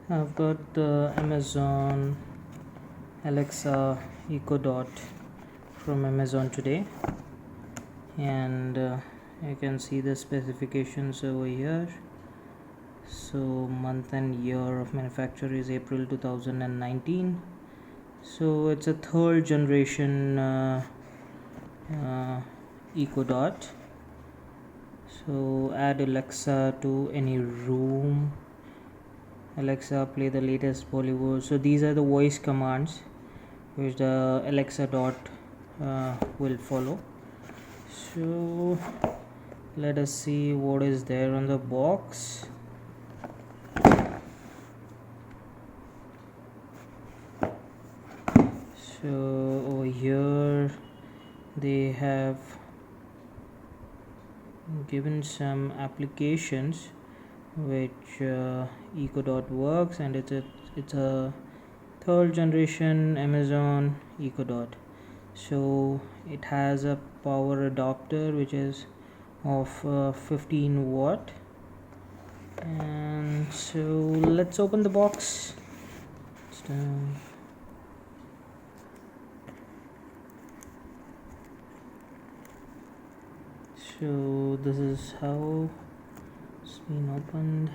I've got the Amazon Alexa Echo Dot from Amazon today, and you can see the specifications over here. So month and year of manufacture is April 2019. So it's a third generation Echo Dot. So add Alexa to any room. Alexa, play the latest Bollywood. So these are the voice commands which the Alexa Dot will follow. So let us see what is there on the box. So over here they have given some applications which Echo Dot works, and it's a third generation Amazon Echo Dot. So it has a power adapter which is of 15 watt, and so let's open the box. So this is how it's been opened.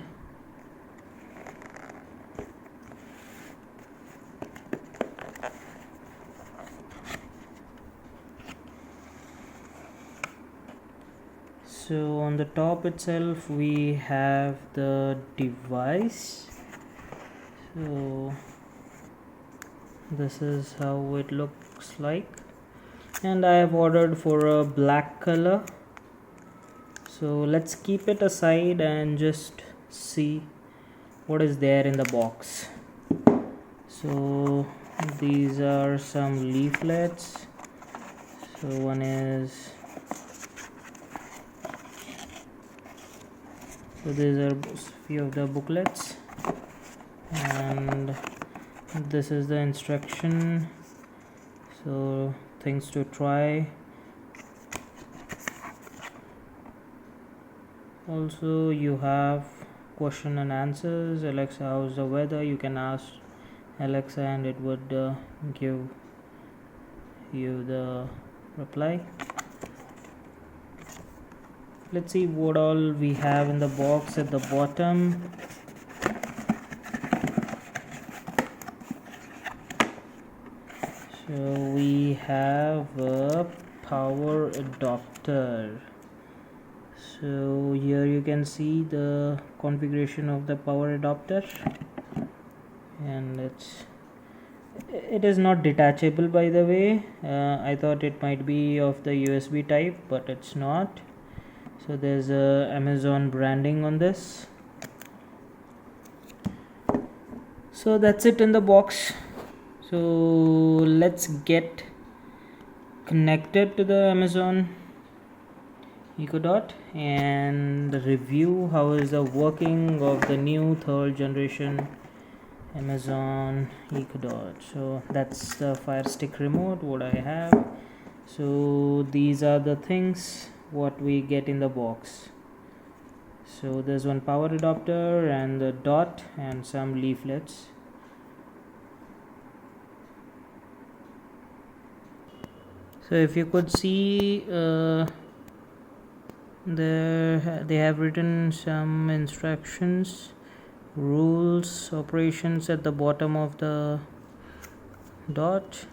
So on the top itself we have the device. So this is how it looks like, and I have ordered for a black color. So let's keep it aside and just see what is there in the box. So these are some leaflets. So one is, so these are few of the booklets, and this is the instruction. So things to try. Also you have question and answers. Alexa, how's the weather? You can ask Alexa and it would give you the reply. Let's see what all we have in the box at the bottom. So we have a power adapter. So here you can see the configuration of the power adapter, and it is not detachable, by the way. I thought it might be of the USB type, but it's not. So there's a Amazon branding on this. So that's it in the box. So let's get connected to the Amazon Echo Dot and review how is the working of the new third generation Amazon Echo Dot. So that's the Fire Stick remote what I have. So these are the things what we get in the box. So there's one power adapter and the dot and some leaflets. So if you could see there they have written some instructions, rules, operations at the bottom of the dot,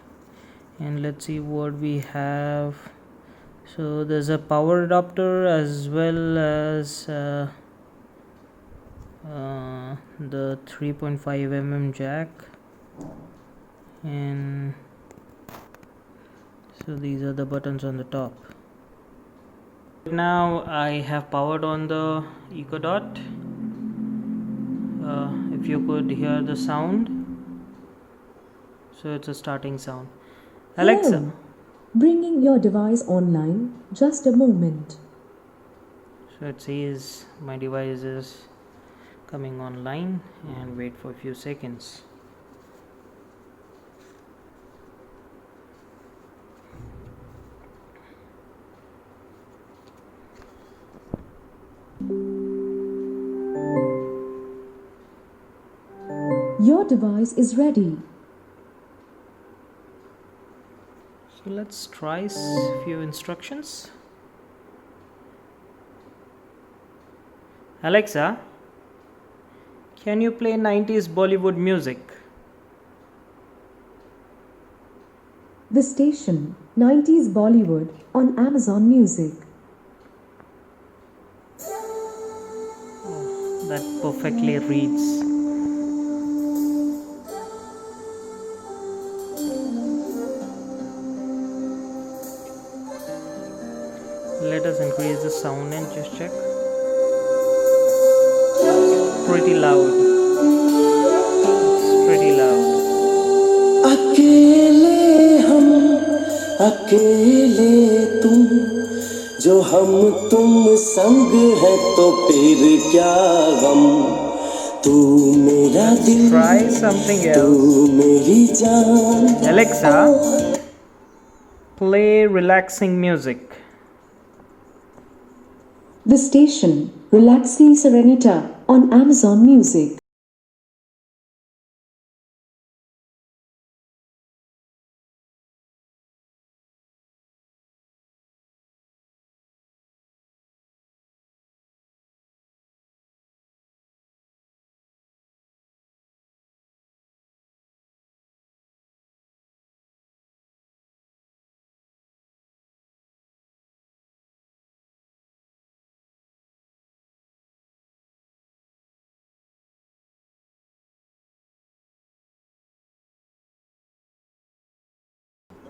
and let's see what we have. So there's a power adapter as well as the 3.5 mm jack, and so these are the buttons on the top. Now I have powered on the Echo Dot. If you could hear the sound, so it's a starting sound. Alexa, Hello. Bringing your device online. Just a moment. so it says my device is coming online, and wait for a few seconds. Your device is ready. So let's try few instructions. Alexa, can you play 90s Bollywood music? The station 90s Bollywood on Amazon Music. That perfectly reads. Let us increase the sound and just check. Pretty loud. It's pretty loud. अकेले हम अकेले तुम जो हम तुम संग है तो फिर क्या गम तू मेरा दिल Try something तू else. मेरी जान Alexa, play relaxing music. The station Relaxi Serenita on Amazon Music.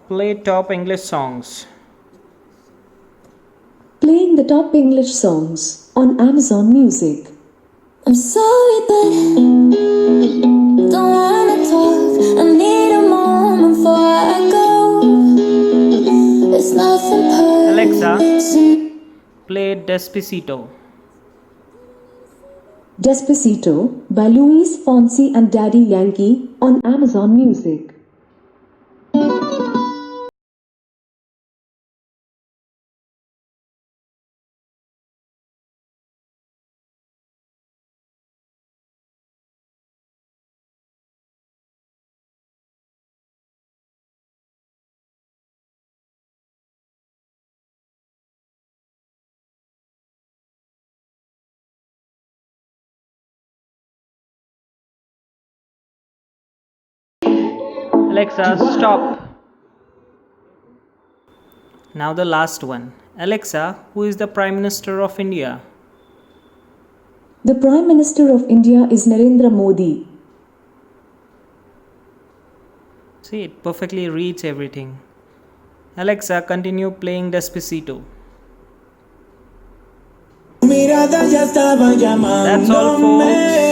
Play top English songs. Playing the top English songs on Amazon Music. I'm sorry, but don't wanna talk. I need a moment before I go. It's nothing Alexa, personal. play Despacito. Despacito by Luis Fonsi and Daddy Yankee on Amazon Music. Alexa, stop. Now the last one. Alexa, who is the Prime Minister of India? The Prime Minister of India is Narendra Modi. See, it perfectly reads everything. Alexa, continue playing Despacito. mirada ya estaba llamando. That's all, folks.